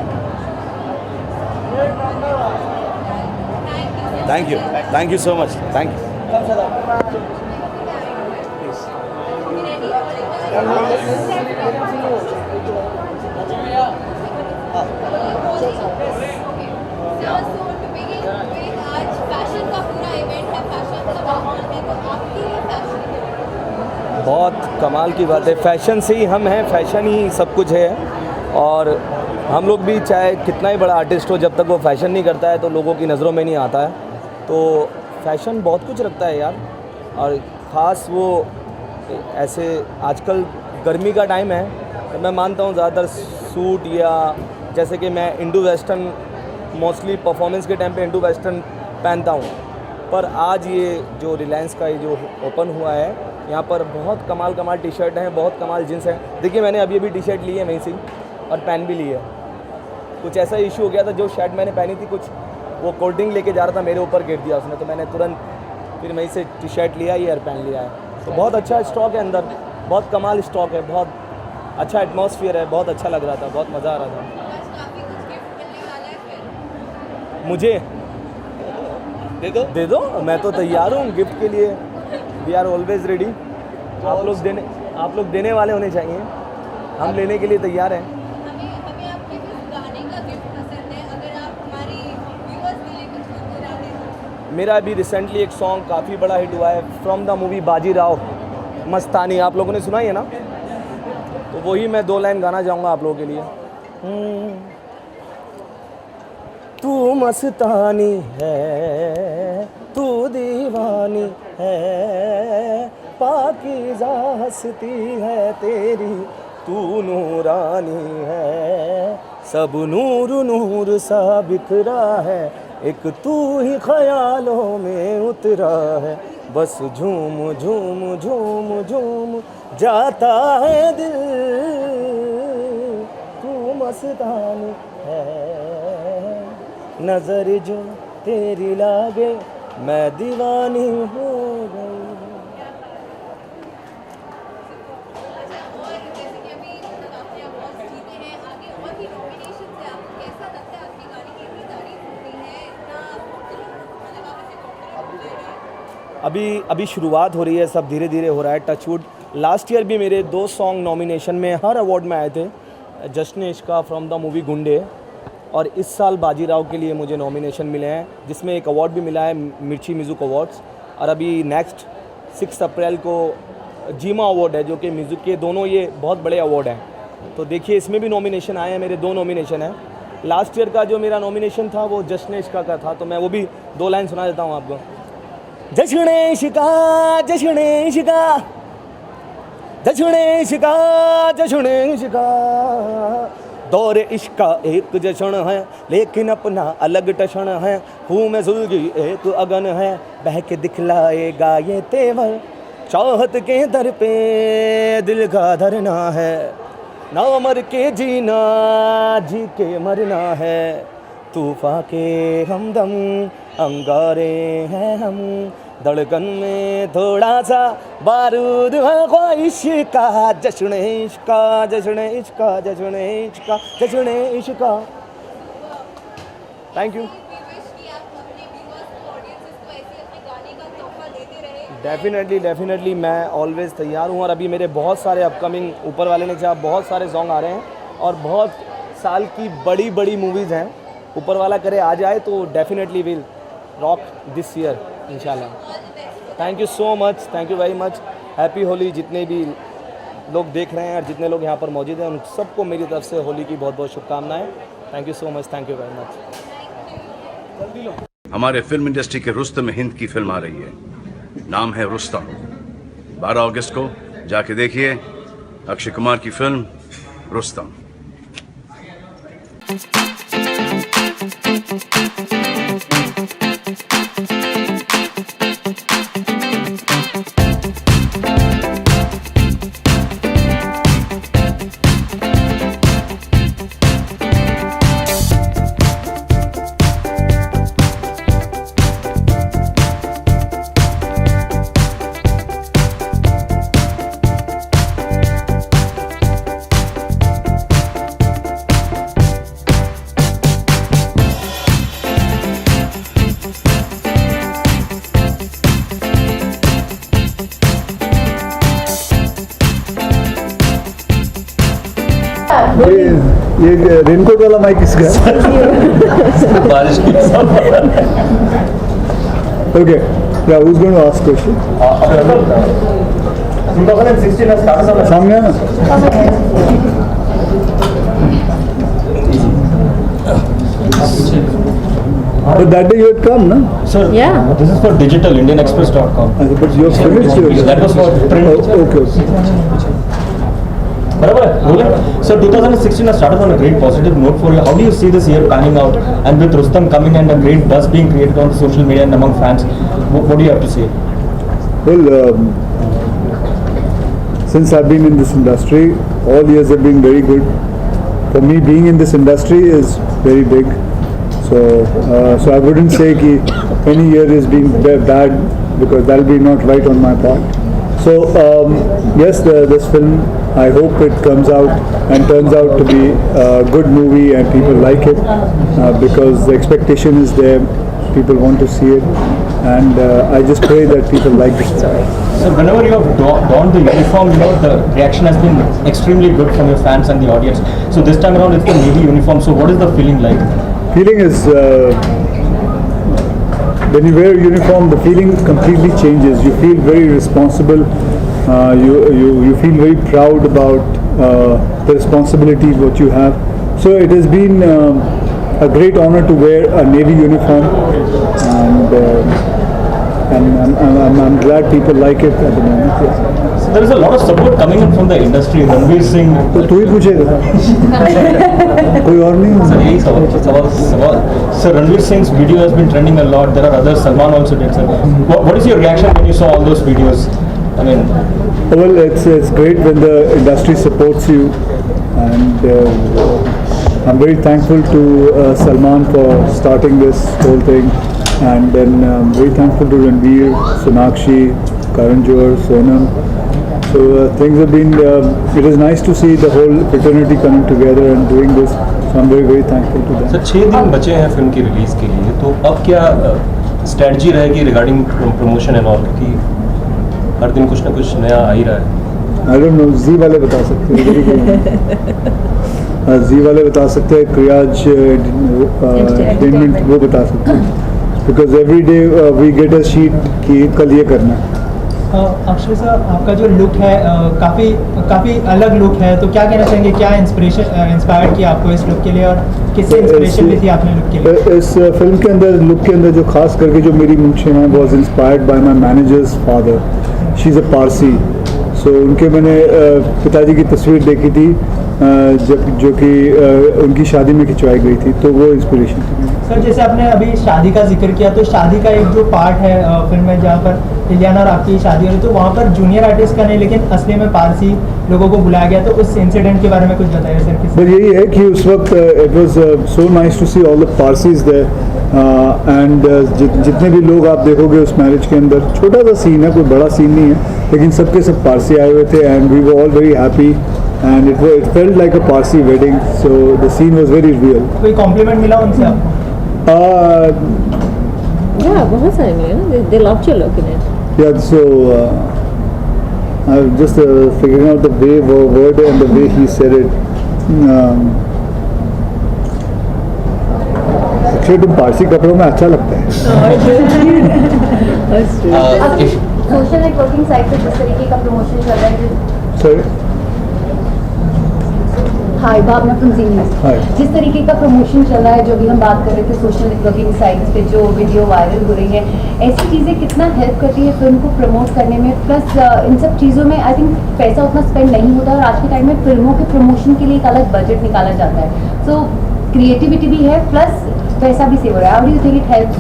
Thank you so much, thank you. आज फैशन का पूरा इवेंट है, फैशन का माहौल है, तो आपके लिए फैशन बहुत कमाल की बात है। फैशन से ही हम हैं, फैशन ही सब कुछ है। और हम लोग भी चाहे कितना ही बड़ा आर्टिस्ट हो, जब तक वो फैशन नहीं करता है तो लोगों की नज़रों में नहीं आता है। तो फैशन बहुत कुछ रखता है यार। और ख़ास वो ऐसे आजकल गर्मी का टाइम है तो मैं मानता हूँ ज़्यादातर सूट, या जैसे कि मैं इंडो वेस्टर्न मोस्टली परफॉर्मेंस के टाइम पे इंडो वेस्टर्न पहनता हूँ। पर आज ये जो रिलायंस का ये जो ओपन हुआ है, यहाँ पर बहुत कमाल टी शर्ट हैं, बहुत कमाल जींस हैं। देखिए मैंने अभी टी शर्ट ली है वहीं से और पहन भी ली है। कुछ ऐसा इशू हो गया था, जो शर्ट मैंने पहनी थी, कुछ वो कोल्ड ड्रिंक लेके जा रहा था, मेरे ऊपर गिर दिया उसने, तो मैंने तुरंत फिर वहीं से टी शर्ट लिया ही और पहन लिया है। तो बहुत अच्छा स्टॉक है अंदर, बहुत कमाल स्टॉक है, बहुत अच्छा एटमॉस्फेयर है, बहुत अच्छा लग रहा था, बहुत मज़ा आ रहा था। आज काफ़ी कुछ गिफ्ट मिलने वाला है फिर। मुझे दे दो, मैं तो तैयार हूँ गिफ्ट के लिए। We are always ready. आप लोग देने वाले होने चाहिए, हम लेने के लिए तैयार हैं। हमें आपके किस गाने का गिफ्ट पसंद है? अगर आप हमारी व्यूअर्स के लिए कुछ गुनगुना दें तो। मेरा अभी रिसेंटली एक सॉन्ग काफ़ी बड़ा हिट हुआ है, from the movie Bajirao Mastani. आप लोगों ने सुना ही है ना? तो वही मैं 2 लाइन गाना चाहूँगा आप लोगों के लिए। तू मस्तानी है, तू दीवानी है, पाकीज़ा हस्ती है तेरी, तू नूरानी है, सब नूर नूर सा बिखरा है, एक तू ही ख्यालों में उतरा है, बस झूम झूम झूम झूम जाता है दिल, तू मस्तानी है, नजर जो तेरी लागे मैं दीवानी हो गई। और जैसे कि अभी आपने अवार्ड जीते हैं, आगे और भी नॉमिनेशन से आपको कैसा लगता है? आपकी गाने की इतनी तारीफ होती है, इतना मतलब आप ऐसे कॉन्फिडेंट हो गए हैं? अभी शुरुआत हो रही है, सब धीरे धीरे हो रहा है। टचवुड, लास्ट ईयर भी मेरे 2 सॉन्ग नॉमिनेशन में हर अवार्ड में आए थे, जश्न इश्क फ्रॉम द मूवी गुंडे, और इस साल बाजीराव के लिए मुझे नॉमिनेशन मिले हैं, जिसमें एक अवार्ड भी मिला है मिर्ची म्यूज़िक अवार्ड्स। और अभी नेक्स्ट 6 अप्रैल को जीमा अवार्ड है, जो कि म्यूज़िक के दोनों ये बहुत बड़े अवार्ड हैं। तो देखिए इसमें भी नॉमिनेशन आए हैं, मेरे 2 नॉमिनेशन हैं। लास्ट ईयर का जो मेरा नॉमिनेशन था वो जश्न इश्क का था, तो मैं वो भी 2 लाइन सुना देता हूँ आपको। जश्न इश्का जश्न इश्का जश्न इश्का जश्न इश्का दौर इश्का एक जश्न है लेकिन अपना अलग टशन है। हूँ मैं जुल्गी एक अगन है बह के दिखलाएगा ये तेवर। चाहत के दर पे दिल का धरना है ना मर के जीना जी के मरना है। तूफा के हमदम अंगारे हैं हम धड़कन में थोड़ा सा बारूद है ख्वाहिश का। जश्न इश्का जश्न इश्का जश्न इश्का जश्न इश्का। Thank you. डेफिनेटली मैं ऑलवेज तैयार हूँ और अभी मेरे बहुत सारे अपकमिंग ऊपर वाले ने चाहा बहुत सारे सॉन्ग आ रहे हैं और बहुत साल की बड़ी बड़ी मूवीज़ हैं। ऊपर वाला करे आ जाए तो definitely will rock this year इंशाल्लाह। Thank you so much, thank you very much. Happy Holi. जितने भी लोग देख रहे हैं और जितने लोग यहाँ पर मौजूद हैं उन सबको मेरी तरफ से होली की बहुत बहुत शुभकामनाएं। Thank you so much, thank you very much. हमारे फिल्म इंडस्ट्री के रुस्तम हिंद की फिल्म आ रही है, नाम है रुस्तम। 12 अगस्त को जाके देखिए अक्षय कुमार की फिल्म रुस्तम। ये रेनकोट वाला माइक किसका है? बारिश की Okay, yeah, who's going to ask question? 2016 has started on सामने आना। But that day you had come, no? Sir, Yeah. this is for digital, indianexpress.com. But you have finished yours. That was for print. Oh, okay. बराबर है, rolling. So 2016 has started on a great positive note for you. How do you see this year panning out? And with Rustam coming and a great buzz being created on the social media and among fans, what do you have to say? Well, since I've been in this industry, all years have been very good. For me, being in this industry is very big. So I wouldn't say that any year is being bad because that'll be not right on my part. So yes, this film, I hope it comes out and turns out to be a good movie and people like it because the expectation is there. People want to see it, and I just pray that people like it. So whenever you have donned the uniform, you know, the reaction has been extremely good from your fans and the audience. So this time around it's the Navy uniform. So what is the feeling like? Feeling is when you wear a uniform, the feeling completely changes. You feel very responsible. You feel very proud about the responsibilities what you have. So it has been a great honor to wear a Navy uniform, and I'm glad people like it at the moment. Yes. So there is a lot of support coming in from the industry. Ranveer Singh. तो तू ही पूछेगा कोई और नहीं Sir, होगा। यही सवाल. Sir, Ranveer Singh's video has been trending a lot. There are others. Salman also did. Sir, what is your reaction when you saw all those videos? I mean, well, it's great when the industry supports you, and I'm very thankful to Salman for starting this whole thing, and then I'm very thankful to Ranveer, Sonakshi, Karan Johar, Sonam. So things have been. It is nice to see the whole fraternity coming together and doing this. So I'm very very thankful to them. Sir 6 दिन बचे हैं फिल्म की रिलीज के लिए, तो अब क्या स्ट्रेटजी रहेगी रिगार्डिंग प्रमोशन एंड ऑल, क्योंकि हर दिन कुछ ना कुछ नया आ ही रहा है. I don't know, जी वाले बता सकते हैं। जी वाले बता सकते हैं, क्रियाज एंटरटेनमेंट वो बता सकते हैं, because every day we get a sheet कि कल ये करना है, अक्षय सर, आपका जो लुक है काफ़ी अलग लुक है, तो क्या कहना चाहेंगे, क्या इंस्पायर किया आपको इस लुक के लिए और किससे इंस्पिरेशन ली थी आपने लुक के लिए? इस फिल्म के अंदर लुक के अंदर जो खास करके जो मेरी मूंछें हैं was inspired by my manager's father. She is a Parsi. So उनके मैंने पिताजी की तस्वीर देखी थी जब जो कि उनकी शादी में खिंचवाई गई थी, तो वो इंस्पिरेशन थी. सर जैसे आपने अभी शादी का जिक्र किया, तो शादी का एक जो पार्ट है फिल्म में जहाँ पर इलियाना और आपकी शादी हो रही, तो वहाँ पर जूनियर आर्टिस्ट का नहीं लेकिन असली में पारसी लोगों को बुलाया गया, तो उस इंसिडेंट के बारे में कुछ बताइए सर. बस यही है कि उस वक्त it was so nice to see all the Parsis there and जितने भी लोग आप देखोगे उस मैरिज के अंदर, छोटा सा सीन है, कोई बड़ा सीन नहीं है, लेकिन सबके सब पारसी आए हुए थे and we were all very happy and it felt like a Parsi wedding, so the scene was very real. कोई कॉम्प्लीमेंट मिला उनसे आपको? Yeah, बहुत सारे मिले ना. They loved your look in it. Yeah, so I'm just figuring out the way word and the way he said it. Actually, तुम पारसी कपड़ों में अच्छा लगता है. सोशल नेटवर्किंग साइट पे जिस तरीके का प्रमोशन चल रहा है, Sorry. Hi Bhavna from Zee News. जिस तरीके का प्रमोशन चल रहा है, जो भी हम बात कर रहे थे सोशल नेटवर्किंग साइट्स पे जो वीडियो वायरल हो रही है, ऐसी चीज़ें कितना हेल्प करती है फिल्म को प्रमोट करने में? प्लस इन सब चीज़ों में आई थिंक पैसा उतना स्पेंड नहीं होता, और आज के टाइम में फिल्मों के प्रमोशन के लिए एक अलग बजट निकाला जाता है. सो क्रिएटिविटी भी है प्लस पैसा भी सेव हो रहा है. How do you think it helps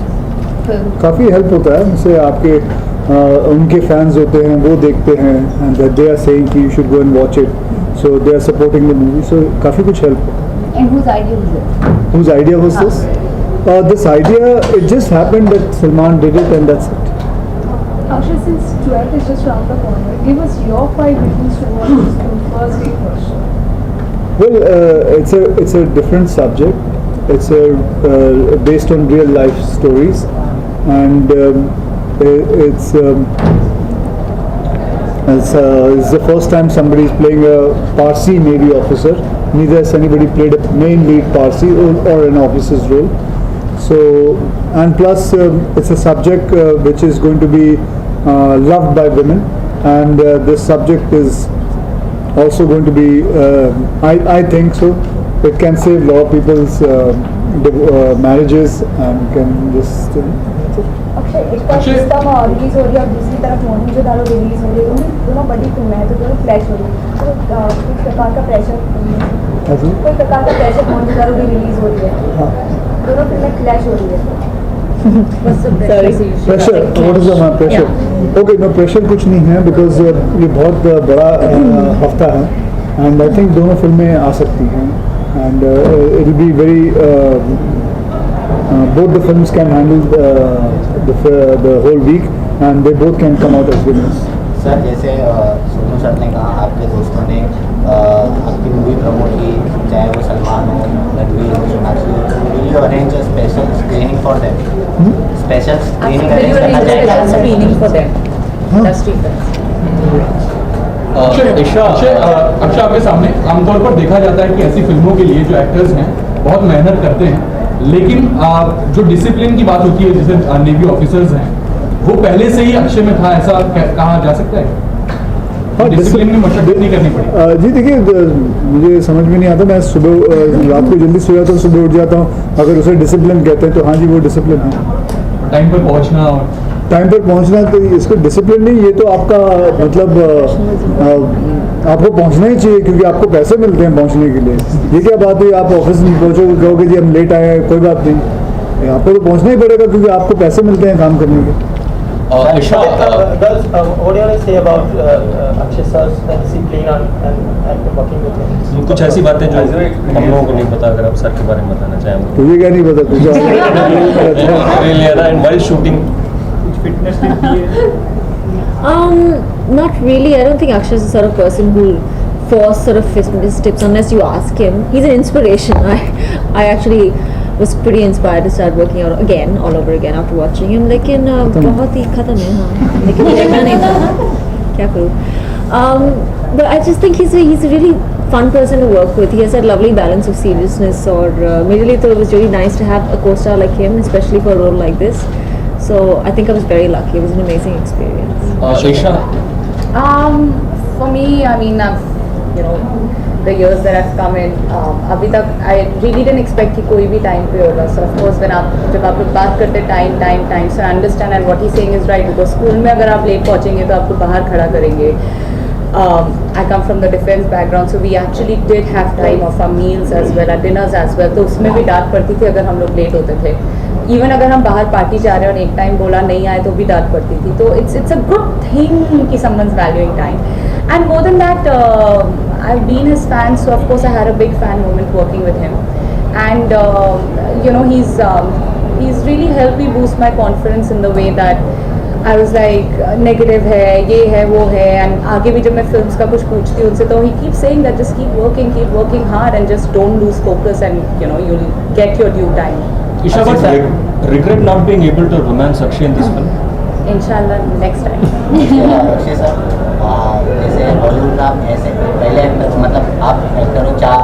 film? काफ़ी हेल्प होता है उनसे. आपके उनके फैंस होते हैं, वो देखते हैं एंड दे आर सेइंग कि you should go and watch it, so they are supporting the movie, so काफी कुछ help. And whose idea was it? Whose idea was this? This idea, it just happened that Salman did it and that's it. Akshay, since 12th is just around the corner, give us your 5 reasons to watch this film first day first. Well, it's a different subject. It's based on real life stories, and it's the first time somebody is playing a Parsi Navy officer. Neither has anybody played a main lead Parsi or an officer's role. So, and plus it's a subject which is going to be loved by women, and this subject is also going to be, I think so, it can save a lot of people's marriages and can just Akshay, एक तरफ सिस्टम रिलीज हो रही है और दूसरी तरफ मोहनजोदारो रिलीज हो रही है, दोनों बड़ी फिल्में हैं, तो दोनों क्लैश हो रही है, तो किस प्रकार का प्रेशर, कोई प्रकार का प्रेशर, मोहनजोदारो भी रिलीज हो रही है, दोनों फिल्में क्लैश हो रही है. Pressure, what is the pressure? Okay, no pressure कुछ नहीं है, बिकॉज ये बहुत बड़ा हफ्ता है एंड आई थिंक दोनों फिल्में आ सकती हैं and it will be very both the films can handle the whole week and they both can come out as winners. Sir, जैसे सोनू सर ने कहा, आपके दोस्तों ने आपकी मूवी प्रमोट की, चाहे वो सलमान हो, रणवीर हो, सोनाक्षी हो, will you arrange a special screening for them? Special screening arrange करना चाहिए स्क्रीनिंग फॉर देम. अक्षय, आपके सामने आमतौर पर देखा जाता है कि ऐसी फिल्मों के लिए जो एक्टर्स हैं बहुत मेहनत करते हैं, लेकिन जो डिसिप्लिन की बात होती है, जैसे नेवी ऑफिसर्स हैं, वो पहले से ही अक्षय में था, ऐसा कहा जा सकता है? हाँ, डिसिप्लिन में मशक्कत नहीं करनी पड़ी? जी देखिए, मुझे समझ में नहीं आता. मैं सुबह रात को जल्दी सो जाता हूँ, सुबह उठ जाता हूँ. अगर उसे डिसिप्लिन कहते हैं तो हाँ जी, वो डिसिप्लिन है. टाइम पर पहुँचना, और टाइम पर पहुँचना, तो इसको डिसिप्लिन नहीं, ये तो आपका मतलब आपको पहुँचना ही चाहिए, क्योंकि आपको पैसे मिलते हैं पहुँचने के लिए. ये क्या बात हुई, आप ऑफिस में पहुँचोगे, कहोगे जी हम लेट आए हैं, कोई बात नहीं, आपको तो पहुँचना ही पड़ेगा क्योंकि आपको पैसे मिलते हैं काम करने के. What do you want to say about Akshay sir's discipline and working with him? कुछ ऐसी बातें जो हम लोगों को नहीं पता, अगर आप सर के बारे में बताना चाहें. तुझे क्या नहीं पता? तुझे and while shooting Fitness tip भी है? Not really. I don't think Akshay is the sort of person who force sort of fitness tips unless you ask him. He's an inspiration. I actually was pretty inspired to start working out again, all over again after watching him. लेकिन बहुत ही खत्म है, हाँ. लेकिन देखना नहीं था, क्या करूँ? But I just think he's a really fun person to work with. He has that lovely balance of seriousness. और मेरे लिए तो it was really nice to have a co-star like him, especially for a role like this. So I think I was very lucky. It was an amazing experience. Isha, For me, I mean, the years that I've come in, अभी तक I really didn't expect कि कोई भी time पे होगा. So of course, जब आप लोग बात करते time, so I understand and what he's saying is right because school में अगर आप late पहुँचेंगे तो आपको बाहर खड़ा करेंगे. I come from the defense background, so we actually did have time of our meals as well, our dinners as well. तो उसमें भी डांट पड़ती थी अगर हम लोग late होते थे. Even अगर हम बाहर पार्टी जा रहे हैं और एक टाइम बोला नहीं आए तो भी डांट पड़ती थी. तो it's a good thing कि someone's valuing time. And more than that, I've been his fan, so of course I had a big fan moment working with him. And he's really helped me boost my confidence in the way that I was like negative है, ये है, वो है. And आगे भी जब मैं films का कुछ पूछती हूँ उनसे तो he keeps saying that just keep working hard and just don't lose focus and you'll get your due time. Isha, but regret not being able to romance Akshay in this film? Inshallah next time. Akshay sir, जैसे बॉलीवुड में आप ऐसे पहले एक्टर मतलब आप एक्टर हो, 4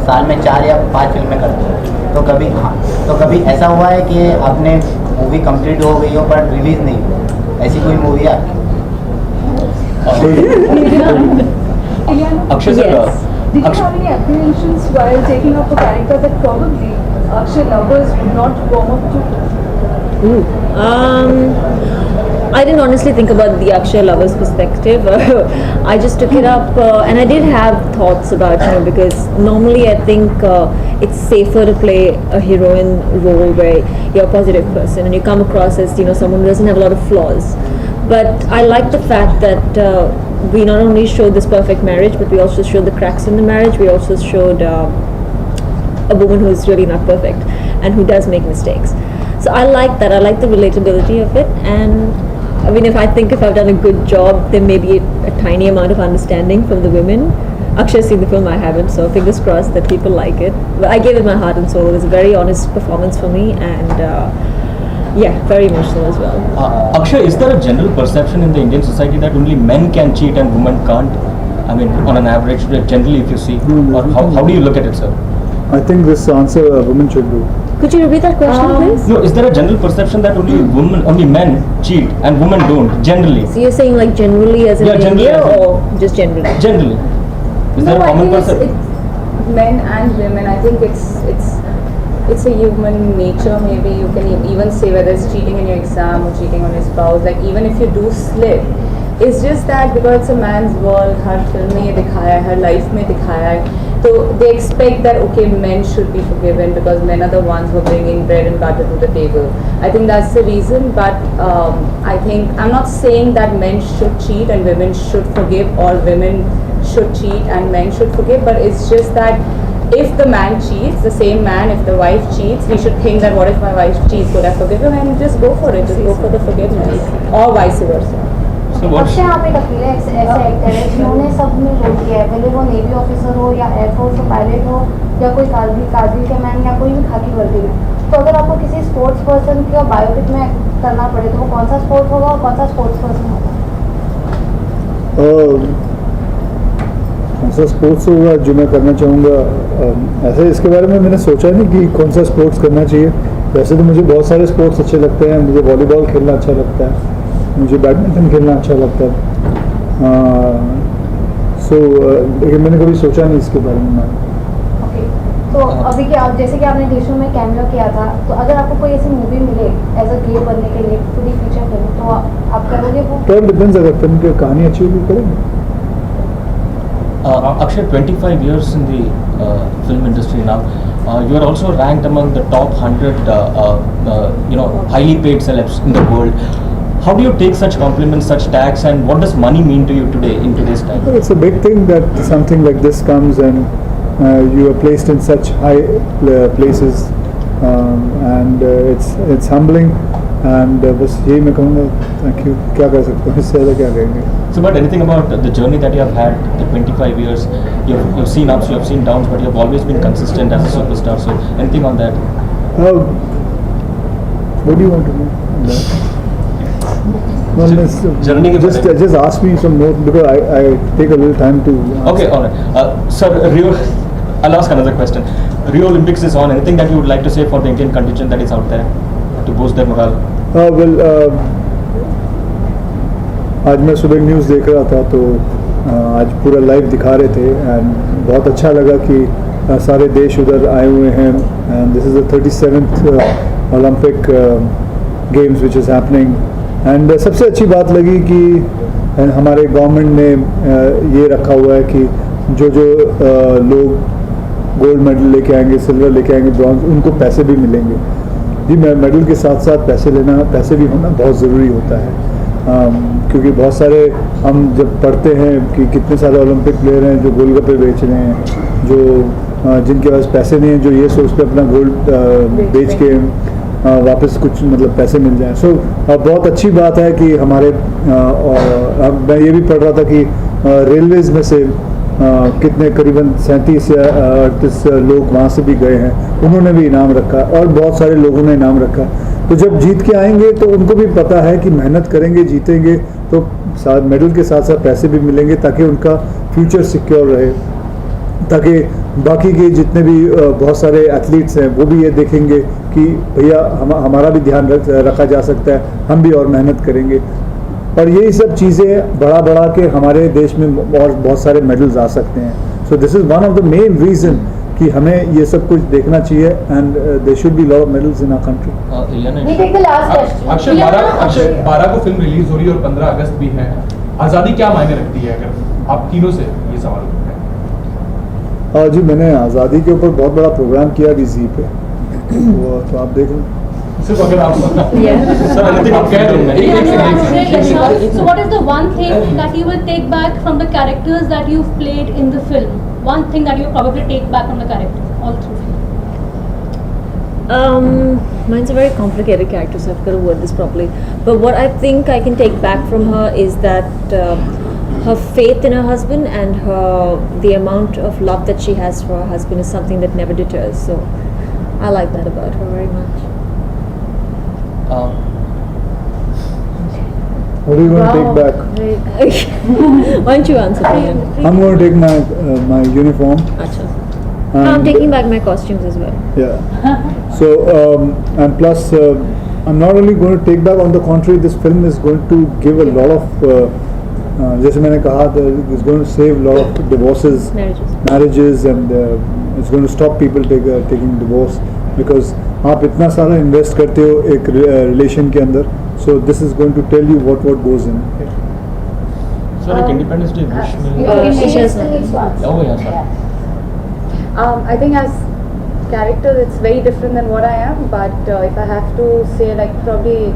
साल में 4 या 5 फिल्में करते हो, तो कभी ऐसा हुआ है कि आपने मूवी कंप्लीट हो गई हो पर रिलीज नहीं हुई, ऐसी कोई मूवी है आपकी? Akshay sir, Did you have any apprehensions while taking up a character that probably Akshay lovers would not warm up to? I didn't honestly think about the Akshay lover's perspective. I just took it up and I did have thoughts about because normally I think it's safer to play a heroine role where you're a positive person and you come across as someone who doesn't have a lot of flaws. But I like the fact that we not only showed this perfect marriage, but we also showed the cracks in the marriage. We also showed a woman who is really not perfect and who does make mistakes. So I like that. I like the relatability of it. And I mean, if I've done a good job, there may be a tiny amount of understanding from the women. Akshay's seen the film, I haven't, so fingers crossed that people like it. But I gave it my heart and soul. It was a very honest performance for me, and very emotional as well. Akshay, is there a general perception in the Indian society that only men can cheat and women can't? I mean, on an average, generally, if you see, or how do you look at it, sir? I think this answer a woman should do. Could you repeat that question, please? No, is there a general perception that only men cheat and women don't, generally? So you're saying like generally as in India or just generally? Generally. Is there a common perception? It's men and women. I think it's a human nature. Maybe you can even say whether it's cheating in your exam or cheating on your spouse. Like even if you do slip, it's just that because it's a man's world, her film में ये दिखाया है, हर लाइफ में दिखाया है. So they expect that okay, men should be forgiven because men are the ones who are bringing bread and butter to the table. I think that's the reason. But I think I'm not saying that men should cheat and women should forgive, or women should cheat and men should forgive. But it's just that if the man cheats, the same man, if the wife cheats, we should think that what if my wife cheats? Could I forgive him? And just go for it. Just go for the forgiveness, or vice versa. Akshay आप एक अकेले ऐसे एक्टर है जिन्होंने सब में रोल किया है, भले वो नेवी ऑफिसर हो या एयरफोर्स हो, पायलट हो या कोई कारगिल के मैन या कोई भी खाकी वर्दी में. तो अगर आपको किसी स्पोर्ट्स पर्सन की बायोपिक में करना पड़े तो वो कौन सा स्पोर्ट होगा और कौन सा स्पोर्ट्स पर्सन होगा? कौन सा स्पोर्ट्स होगा जो मैं करना चाहूँगा, ऐसे इसके बारे में मैंने सोचा नहीं कि कौन सा स्पोर्ट्स करना चाहिए. वैसे तो मुझे बहुत सारे स्पोर्ट्स अच्छे लगते हैं. मुझे वॉलीबॉल खेलना अच्छा लगता है, मुझे बैडमिंटन खेलना अच्छा लगता है. लेकिन मैंने कभी सोचा नहीं इसके बारे में. ओके, तो अभी कि आप जैसे कि आपने देशों में कैमियो किया था, तो अगर आपको कोई ऐसी मूवी मिले एज अ गे बनने के लिए पूरी फीचर फिल्म, तो आप करोगे वो? तो डिपेंड्स, अगर फिल्म की कहानी अच्छी होगी करेंगे. Akshay, 25 years in the film industry now. You are also ranked among the top 100 highly paid celebs in the world. How do you take such compliments, such tags, and what does money mean to you today in today's time? It's a big thing that something like this comes and you are placed in such high places, and it's humbling. And बस यही मैं कहूँगा, thank you. क्या कर सकते हैं इससे ज़्यादा क्या कहेंगे? So, but anything about the journey that you have had, the 25 years, you've seen ups, you have seen downs, but you have always been consistent as a superstar. So, anything on that? What do you want to know? Journey just ask me some more because I take a little time to. Okay, all right. Sir, Rio, I'll ask another question. Rio Olympics is on. Anything that you would like to say for the Indian contingent that is out there? to boost their morale? आज मैं सुबह न्यूज़ देख रहा था तो आज पूरा लाइव दिखा रहे थे एंड बहुत अच्छा लगा कि सारे देश उधर आए हुए हैं and this is the 37th Olympic games which is happening and सबसे अच्छी बात लगी कि हमारे गवर्नमेंट ने ये रखा हुआ है कि जो लोग गोल्ड मेडल लेके आएंगे, सिल्वर लेके आएंगे, ब्रॉन्ज, उनको पैसे भी मिलेंगे। जी, मेडल के साथ साथ पैसे भी होना बहुत ज़रूरी होता है क्योंकि बहुत सारे हम जब पढ़ते हैं कि कितने सारे ओलंपिक प्लेयर हैं जो गोलगप्पे बेच रहे हैं, जो जिनके पास पैसे नहीं हैं, जो ये सोचते अपना गोल्ड बेच के वापस कुछ मतलब पैसे मिल जाएं। सो बहुत अच्छी बात है कि हमारे मैं ये भी पढ़ रहा था कि रेलवेज़ में से कितने करीबन 37 या 38 लोग वहाँ से भी गए हैं, उन्होंने भी इनाम रखा और बहुत सारे लोगों ने इनाम रखा। तो जब जीत के आएंगे तो उनको भी पता है कि मेहनत करेंगे, जीतेंगे तो मेडल के साथ साथ पैसे भी मिलेंगे ताकि उनका फ्यूचर सिक्योर रहे, ताकि बाकी के जितने भी बहुत सारे एथलीट्स हैं वो भी ये देखेंगे कि भैया हमारा भी ध्यान रखा जा सकता है, हम भी और मेहनत करेंगे। और यही सब चीज़ें बढ़ा के हमारे देश में और बहुत सारे मेडल्स आ सकते हैं। So this is one of the main reason कि हमें ये सब कुछ देखना चाहिए and there should be lot of medals in our country. We take the last question. Akshay 12 को फिल्म रिलीज हो रही है और 15 अगस्त भी है। आज़ादी क्या मायने रखती है, अगर आप तीनों से ये सवाल है? जी, मैंने आज़ादी के ऊपर बहुत बड़ा प्रोग्राम किया ज़ी पे, वो तो आप देख लें। सिर्फ अगर आप So what is the one thing that you will take back from the characters that you've played in the film? One thing that you probably take back from the characters all through. Mine's a very complicated character, so I've got to word this properly. But what I think I can take back from her is that her faith in her husband and the amount of love that she has for her husband is something that never deters. So I like that about her very much. What are you going to take back? Why don't you answer, Priyan? I'm going to take my uniform. Acha. I'm taking back my costumes as well. Yeah. So and plus I'm not only going to take back, on the contrary, this film is going to give a lot of जैसे मैंने कहा, it's going to save a lot of divorces, marriages, and it's going to stop people taking divorce because आप इतना सारा इन्वेस्ट करते हो एक रिलेशन के अंदर, so this is going to tell you what goes in. Sir, एक Independence Day wish में Oh yeah, sir. I think as character it's very different than what I am, but if I have to say, like, probably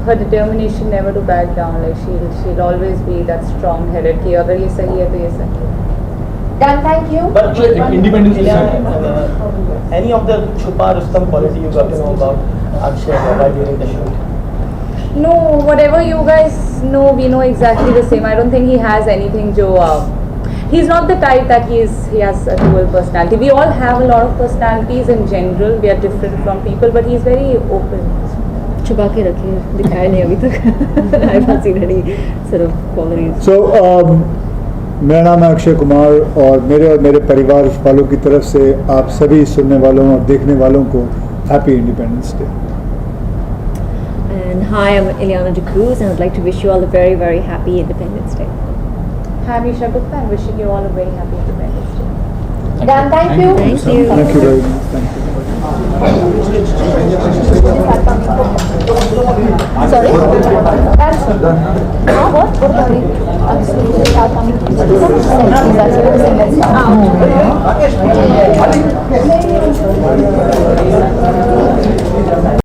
her determination never to back down, like she'll always be that strong-headed कि अगर ये सही है तो ये सही है. Done, thank you. But Independence Day, any of the Chupa Rustam quality you got to know about Akshay while during the shoot? No, whatever you guys know, we know exactly the same. I don't think he has anything he's not the type that he has a dual personality. We all have a lot of personalities in general. We are different from people, but he's very open. छुपा के रखे, दिखाया नहीं अभी तक. I've not seen any sort of qualities. So मेरा नाम है अक्षय कुमार और मेरे परिवार वालों की तरफ से आप सभी सुनने वालों और देखने वालों को happy independence day. And hi, I'm Ileana D'Cruz and I'd like to wish you all a very, very happy Independence Day. Hi, I'm Isha Gupta and wishing you all a very happy Independence Day. Done, thank you. Thank you. Thank you very much. Thank you. Sorry? What?